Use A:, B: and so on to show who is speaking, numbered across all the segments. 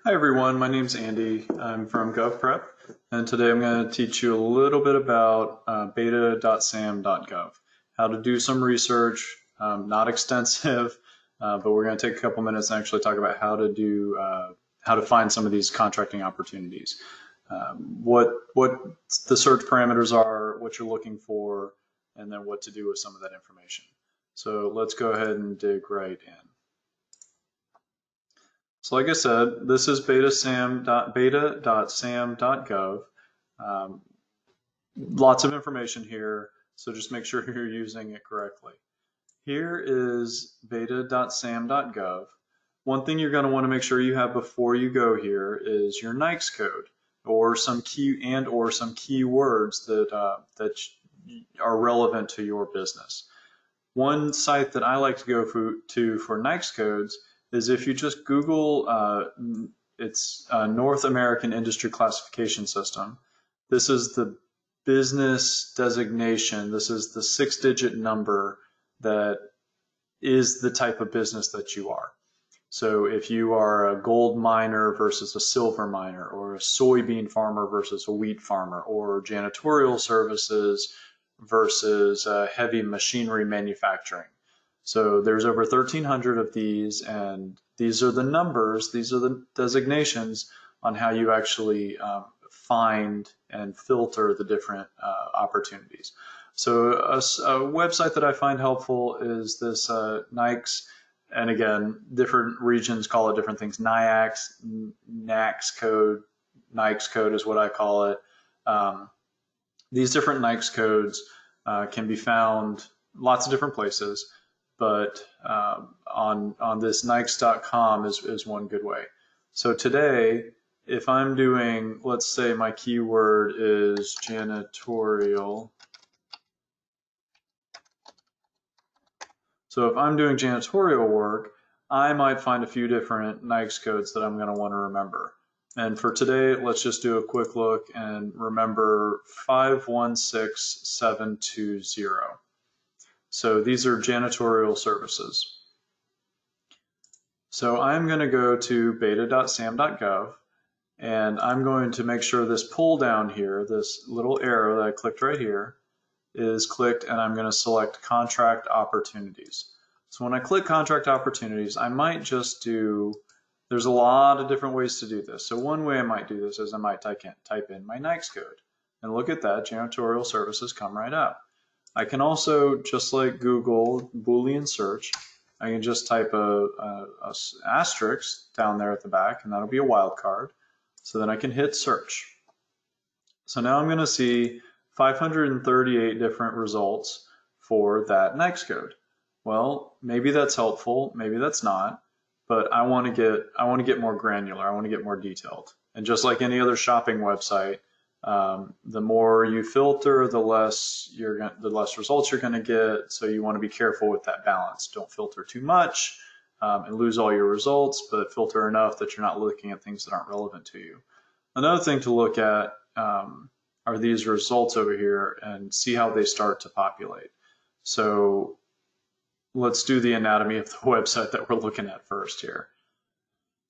A: Hi everyone, my name's Andy. I'm from Govprep, and today I'm going to teach you a little bit about beta.sam.gov, how to do some research, not extensive, but we're going to take a couple minutes and actually talk about how to find some of these contracting opportunities, what the search parameters are, what you're looking for, and then what to do with some of that information. So let's go ahead and dig right in. So like I said, this is beta.sam.gov. Lots of information here, so just make sure you're using it correctly. Here is beta.sam.gov. One thing you're going to want to make sure you have before you go here is your NAICS code or some keywords that are relevant to your business. One site that I like to go to for NAICS codes is if you just Google, it's North American Industry Classification System. This is the business designation. This is the 6-digit number that is the type of business that you are. So if you are a gold miner versus a silver miner, or a soybean farmer versus a wheat farmer, or janitorial services versus heavy machinery manufacturing. So there's over 1,300 of these, and these are the numbers, these are the designations on how you actually find and filter the different opportunities. So a website that I find helpful is this NAICS, and again, different regions call it different things. NAICS code is what I call it. These different NAICS codes can be found lots of different places, but on this NAICS.com is one good way. So today, if I'm doing, let's say my keyword is janitorial. So if I'm doing janitorial work, I might find a few different NAICS codes that I'm going to want to remember. And for today, let's just do a quick look and remember 516720. So these are janitorial services. So I'm going to go to beta.sam.gov, and I'm going to make sure this pull down here, this little arrow that I clicked right here, is clicked, and I'm going to select contract opportunities. So when I click contract opportunities, I might just do, there's a lot of different ways to do this. So one way I might do this is I might type in my NAICS code, and look at that, janitorial services come right up. I can also, just like Google Boolean search, I can just type a asterisk down there at the back, and that'll be a wildcard. So then I can hit search. So now I'm going to see 538 different results for that NAICS code. Well, maybe that's helpful, maybe that's not, but I want to get more granular. I want to get more detailed. And just like any other shopping website, the more you filter, the less results you're going to get. So you want to be careful with that balance. Don't filter too much and lose all your results, but filter enough that you're not looking at things that aren't relevant to you. Another thing to look at are these results over here and see how they start to populate. So let's do the anatomy of the website that we're looking at first here.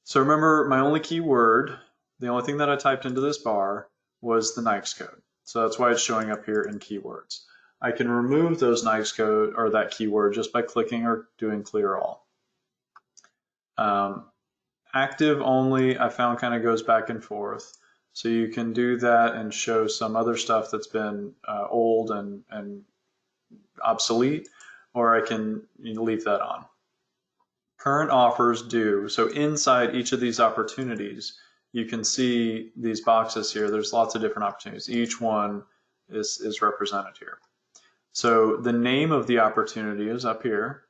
A: So remember, my only keyword, the only thing that I typed into this bar was the NAICS code. So that's why it's showing up here in keywords. I can remove those NAICS code or that keyword just by clicking or doing clear all. Active only, I found, kind of goes back and forth. So you can do that and show some other stuff that's been old and obsolete, or I can leave that on. Current offers due. So inside each of these opportunities, you can see these boxes here. There's lots of different opportunities. Each one is represented here. So the name of the opportunity is up here,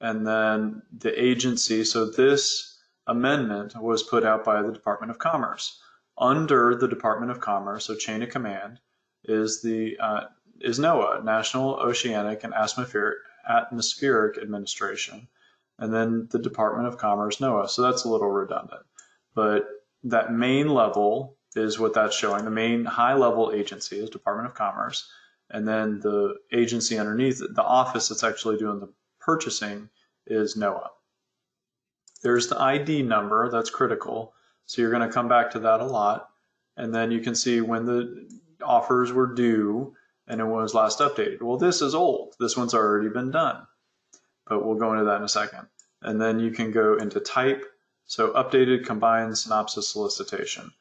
A: and then the agency. So this amendment was put out by the Department of Commerce. Under the Department of Commerce, so chain of command, is NOAA, National Oceanic and Atmospheric Administration, and then the Department of Commerce, NOAA. So that's a little redundant, but that main level is what that's showing. The main high-level agency is Department of Commerce, and then the agency underneath it, the office that's actually doing the purchasing, is NOAA. There's the ID number, that's critical. So you're going to come back to that a lot. And then you can see when the offers were due and it was last updated. Well, this is old. This one's already been done, but we'll go into that in a second. And then you can go into type. So updated combined synopsis solicitation.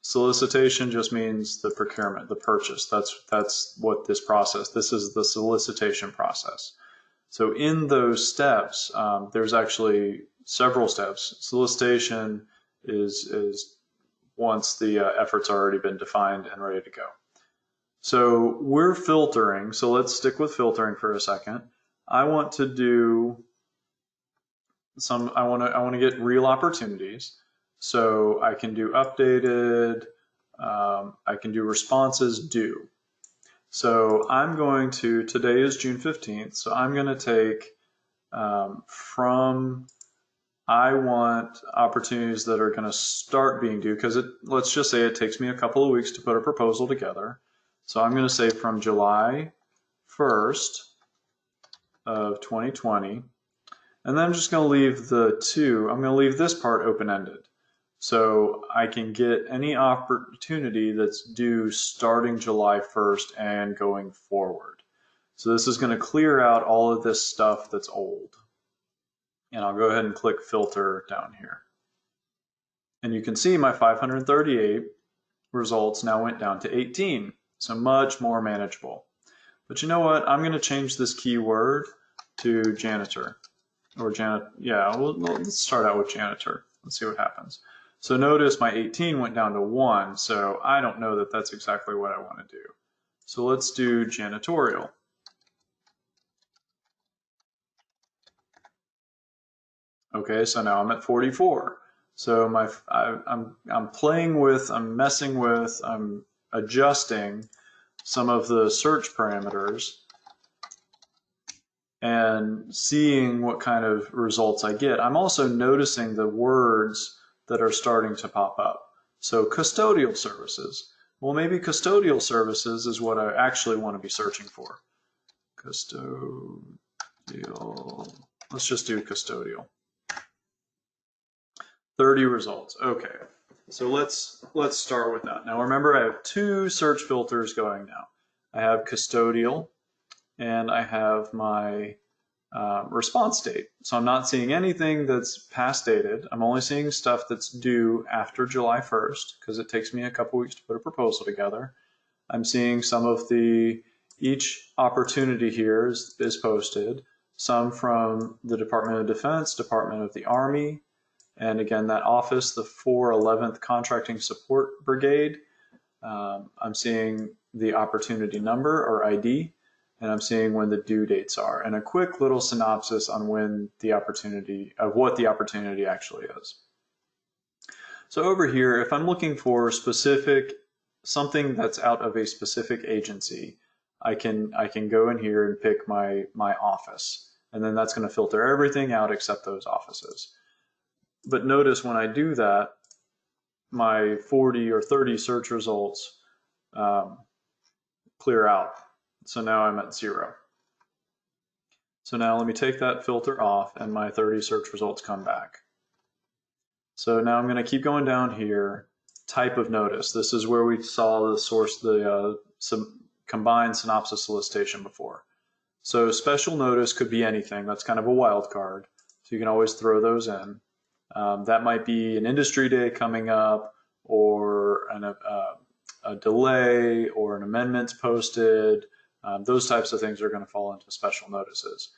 A: Solicitation just means the procurement, the purchase. That's what this process, this is the solicitation process. So in those steps, there's actually several steps. Solicitation is once the effort's already been defined and ready to go. So we're filtering. So let's stick with filtering for a second. I want to do I want to get real opportunities. So I can do updated, I can do responses due. So I'm going to, today is June 15th, so I'm going to take from, I want opportunities that are going to start being due, because let's just say it takes me a couple of weeks to put a proposal together. So I'm going to say from July 1st of 2020, and then I'm just going to leave I'm going to leave this part open-ended. So I can get any opportunity that's due starting July 1st and going forward. So this is going to clear out all of this stuff that's old. And I'll go ahead and click filter down here. And you can see my 538 results now went down to 18. So much more manageable. But you know what? I'm going to change this keyword to janitor. Or let's start out with janitor. Let's see what happens. So notice my 18 went down to 1, so I don't know that that's exactly what I want to do. So let's do janitorial. Okay, so now I'm at 44. So I'm playing with, I'm messing with, I'm adjusting some of the search parameters and seeing what kind of results I get. I'm also noticing the words that are starting to pop up. So custodial services. Well, maybe custodial services is what I actually want to be searching for. Custodial. Let's just do custodial. 30 results. Okay. So let's start with that. Now remember, I have two search filters going now. I have custodial and I have my response date. So I'm not seeing anything that's past dated. I'm only seeing stuff that's due after July 1st because it takes me a couple weeks to put a proposal together. I'm seeing some of each opportunity here is posted, some from the Department of Defense, Department of the Army, and again, that office, the 411th Contracting Support Brigade. I'm seeing the opportunity number or ID, and I'm seeing when the due dates are, and a quick little synopsis on when what the opportunity actually is. So over here, if I'm looking for something that's out of a specific agency, I can go in here and pick my office, and then that's going to filter everything out except those offices. But notice when I do that, my 40 or 30 search results clear out. So now I'm at 0. So now let me take that filter off and my 30 search results come back. So now I'm going to keep going down here. Type of notice. This is where we saw the source, some combined synopsis solicitation before. So special notice could be anything. That's kind of a wild card. So you can always throw those in. That might be an industry day coming up, or a delay, or an amendment's posted. Those types of things are going to fall into special notices.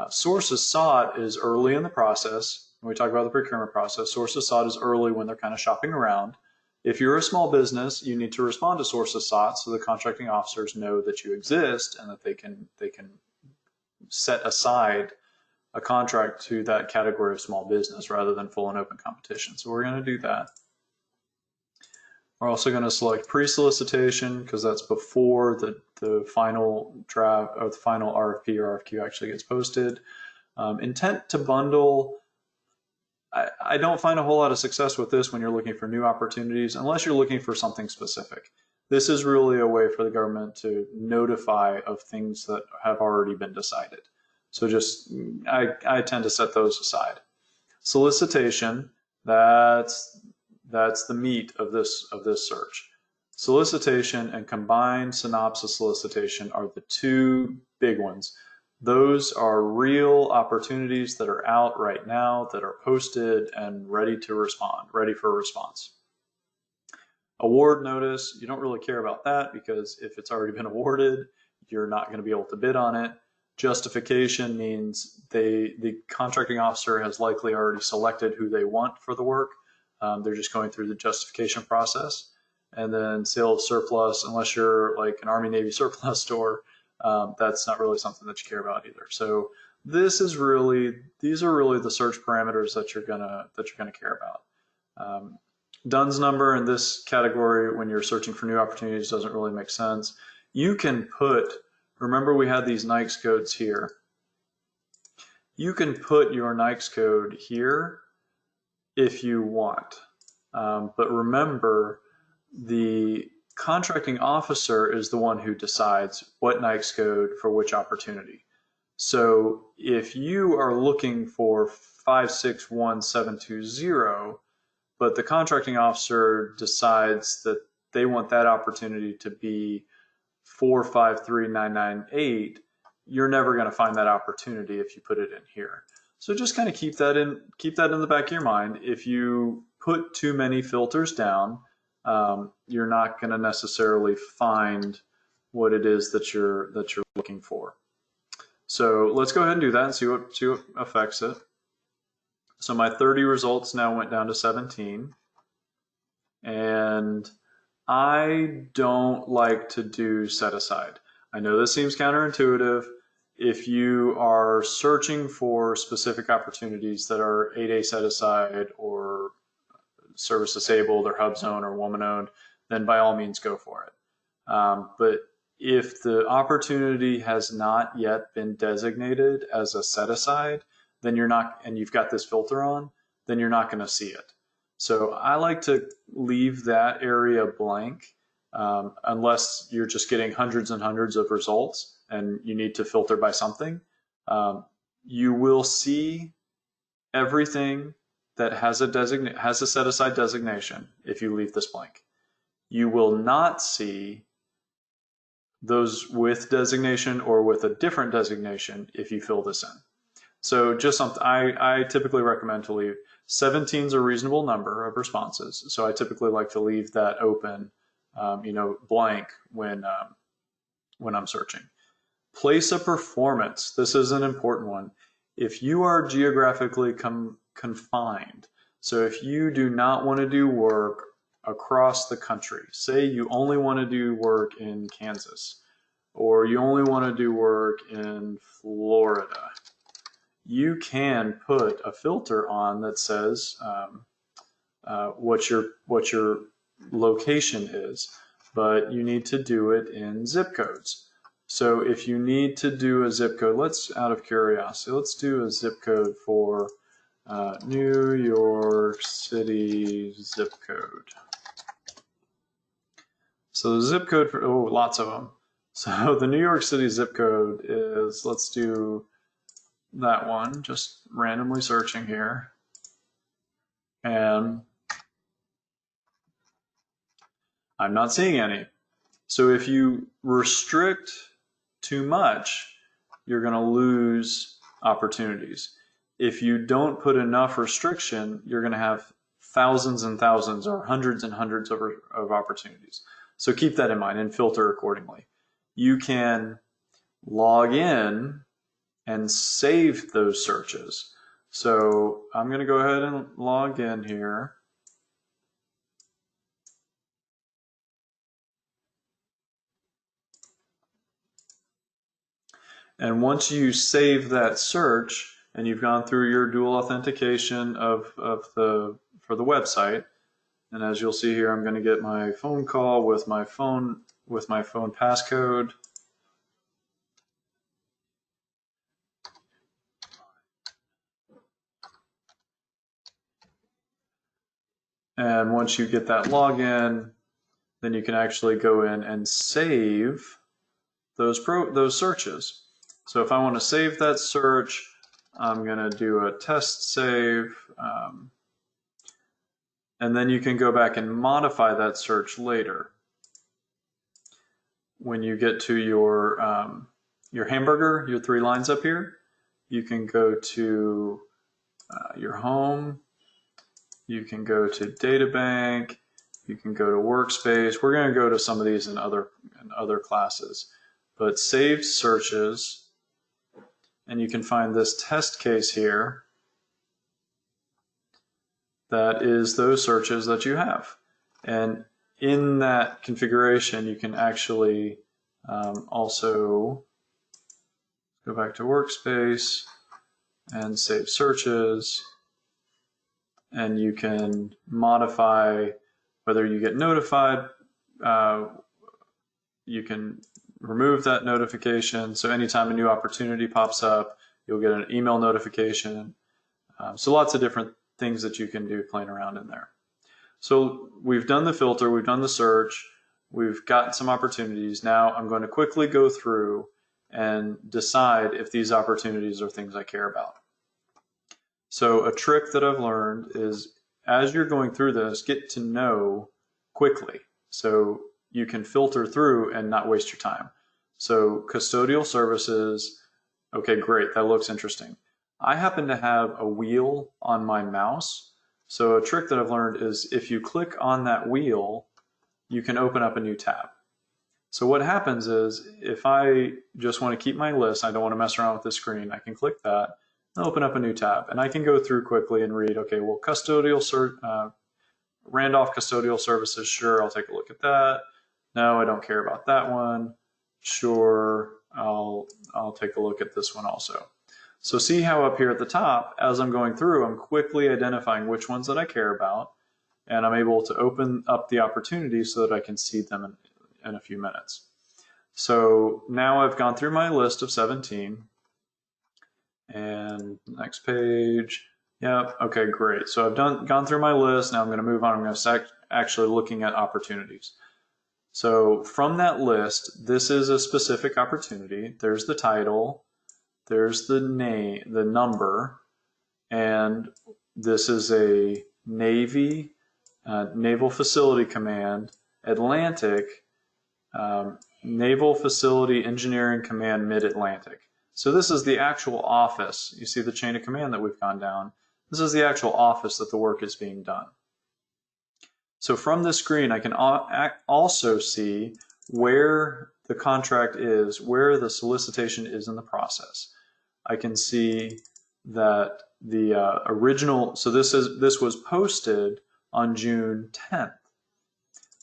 A: Sources sought is early in the process. When we talk about the procurement process, sources sought is early when they're kind of shopping around. If you're a small business, you need to respond to sources sought so the contracting officers know that you exist and that they can set aside a contract to that category of small business rather than full and open competition. So we're going to do that. We're also going to select pre-solicitation because that's before the final draft or the final RFP or RFQ actually gets posted. Intent to bundle. I don't find a whole lot of success with this when you're looking for new opportunities unless you're looking for something specific. This is really a way for the government to notify of things that have already been decided. So I tend to set those aside. Solicitation, that's That's the meat of this search. Solicitation and combined synopsis solicitation are the two big ones. Those are real opportunities that are out right now that are posted and ready to respond, ready for a response. Award notice, you don't really care about that because if it's already been awarded, you're not going to be able to bid on it. Justification means the contracting officer has likely already selected who they want for the work. They're just going through the justification process. And then sale of surplus, unless you're like an Army Navy surplus store, that's not really something that you care about either. So these are really the search parameters that you're gonna care about. DUNS number in this category when you're searching for new opportunities doesn't really make sense. You can put, remember we had these NAICS codes here. You can put your NAICS code here if you want. But remember, the contracting officer is the one who decides what NAICS code for which opportunity. So if you are looking for 561720, but the contracting officer decides that they want that opportunity to be 453998, you're never going to find that opportunity if you put it in here. So just kind of keep that in the back of your mind. If you put too many filters down, you're not going to necessarily find what it is that you're looking for. So let's go ahead and do that and see what affects it. So my 30 results now went down to 17. And I don't like to do set aside. I know this seems counterintuitive. If you are searching for specific opportunities that are 8A set aside or service disabled or hub zone or woman owned, then by all means go for it. But if the opportunity has not yet been designated as a set aside, then you're not, and you've got this filter on, then you're not going to see it. So I like to leave that area blank unless you're just getting hundreds and hundreds of results and you need to filter by something. You will see everything that has a set aside designation if you leave this blank. You will not see those with designation or with a different designation if you fill this in. So just something I typically recommend to leave. 17 is a reasonable number of responses, so I typically like to leave that open, blank when I'm searching. Place of performance. This is an important one. If you are geographically confined, so if you do not want to do work across the country, say you only want to do work in Kansas, or you only want to do work in Florida, you can put a filter on that says what your location is, but you need to do it in zip codes. So if you need to do a zip code, out of curiosity, let's do a zip code for New York City zip code. So the zip code for, lots of them. So the New York City zip code is, let's do that one, just randomly searching here. And I'm not seeing any. So if you restrict too much, you're going to lose opportunities. If you don't put enough restriction, you're going to have thousands and thousands or hundreds and hundreds of opportunities. So keep that in mind and filter accordingly. You can log in and save those searches. So I'm going to go ahead and log in here. And once you save that search and you've gone through your dual authentication for the website, and as you'll see here, I'm going to get my phone call with my phone passcode. And once you get that login, then you can actually go in and save those searches. So if I want to save that search, I'm going to do a test save. And then you can go back and modify that search later. When you get to your hamburger, your 3 lines up here, you can go to your home, you can go to data bank, you can go to workspace. We're going to go to some of these in other classes, but saved searches, and you can find this test case here. That is those searches that you have. And in that configuration, you can actually also go back to workspace and save searches. And you can modify whether you get notified. You can remove that notification. So anytime a new opportunity pops up, you'll get an email notification. So lots of different things that you can do playing around in there. So we've done the filter, we've done the search, we've gotten some opportunities. Now I'm going to quickly go through and decide if these opportunities are things I care about. So a trick that I've learned is, as you're going through this, get to know quickly so you can filter through and not waste your time. So custodial services, okay, great, that looks interesting. I happen to have a wheel on my mouse. So a trick that I've learned is if you click on that wheel, you can open up a new tab. So what happens is if I just want to keep my list, I don't want to mess around with the screen, I can click that and open up a new tab. And I can go through quickly and read, okay, well, Randolph Custodial Services, sure, I'll take a look at that. No, I don't care about that one. Sure, I'll take a look at this one also. So see how up here at the top, as I'm going through, I'm quickly identifying which ones that I care about, and I'm able to open up the opportunities so that I can see them in a few minutes. So now I've gone through my list of 17, and next page. Yep, okay, great. So I've gone through my list. Now I'm going to move on. I'm going to start actually looking at opportunities. So from that list, this is a specific opportunity. There's the title. There's the name, the number, and this is a Navy, Naval Facility Command, Atlantic, Naval Facility Engineering Command, Mid-Atlantic. So this is the actual office. You see the chain of command that we've gone down. This is the actual office that the work is being done. So from this screen, I can also see where the contract is, where the solicitation is in the process. I can see that the original, so this was posted on June 10th.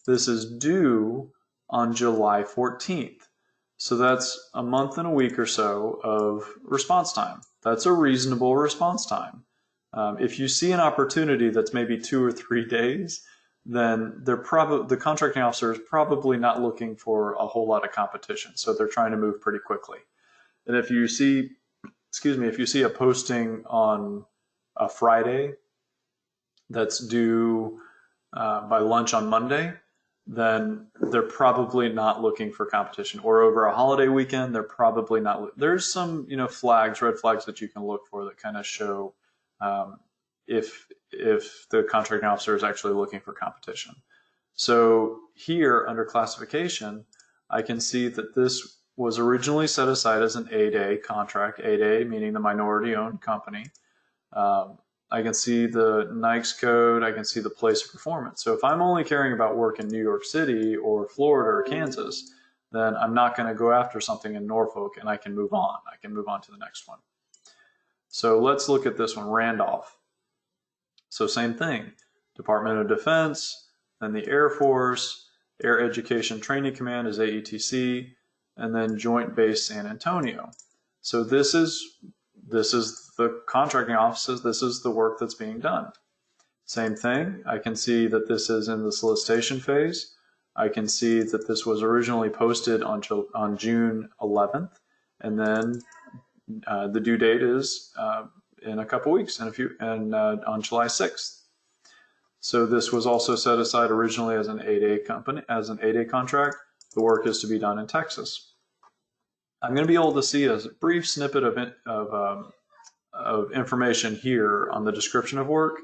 A: This is due on July 14th. So that's a month and a week or so of response time. That's a reasonable response time. If you see an opportunity that's maybe 2 or 3 days, then the contracting officer is probably not looking for a whole lot of competition. So they're trying to move pretty quickly. And if you see, if you see a posting on a Friday that's due by lunch on Monday, then they're probably not looking for competition. Or over a holiday weekend, they're probably not. There's some, flags, red flags that you can look for that kind of show if the contracting officer is actually looking for competition. So here under classification, I can see that this was originally set aside as an 8A contract, 8A meaning the minority-owned company. I can see the NAICS code, I can see the place of performance. So if I'm only caring about work in New York City or Florida or Kansas, then I'm not going to go after something in Norfolk, and I can move on. I can move on to the next one. So let's look at this one, Randolph. So same thing, Department of Defense, then the Air Force, Air Education Training Command is AETC, and then Joint Base San Antonio. So this is the contracting offices, this is the work that's being done. Same thing, I can see that this is in the solicitation phase. I can see that this was originally posted on June 11th, and then the due date is in a couple weeks, on July 6th. So this was also set aside originally as an 8A contract. The work is to be done in Texas. I'm going to be able to see a brief snippet of information here on the description of work.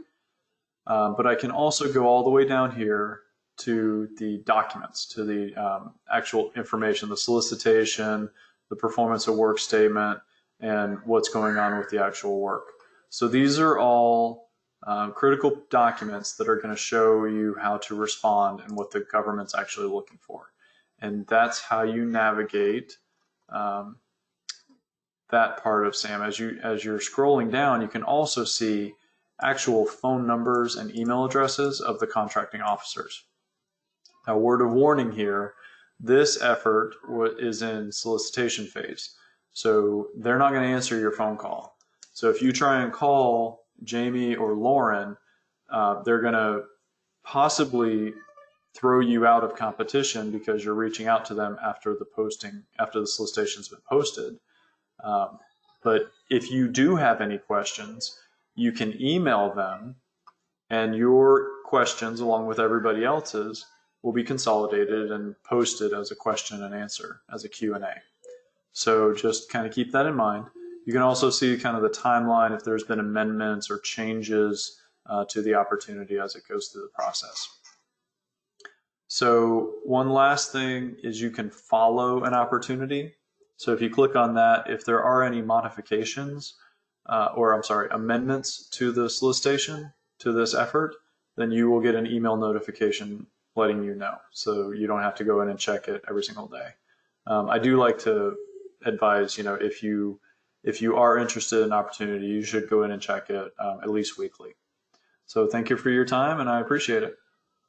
A: But I can also go all the way down here to the documents, to the actual information, the solicitation, the performance of work statement, and what's going on with the actual work. So these are all critical documents that are going to show you how to respond and what the government's actually looking for. And that's how you navigate that part of SAM. As you're scrolling down, you can also see actual phone numbers and email addresses of the contracting officers. A word of warning here, this effort is in solicitation phase. So they're not going to answer your phone call. So if you try and call Jamie or Lauren, they're going to possibly throw you out of competition because you're reaching out to them after the solicitation's been posted. But if you do have any questions, you can email them, and your questions, along with everybody else's, will be consolidated and posted as a question and answer, as a Q&A. So just kind of keep that in mind. You can also see kind of the timeline if there's been amendments or changes to the opportunity as it goes through the process. So one last thing is you can follow an opportunity. So if you click on that, if there are any modifications, amendments to the solicitation, to this effort, then you will get an email notification letting you know. So you don't have to go in and check it every single day. I do like to advise, if you are interested in an opportunity, you should go in and check it at least weekly. So thank you for your time, and I appreciate it.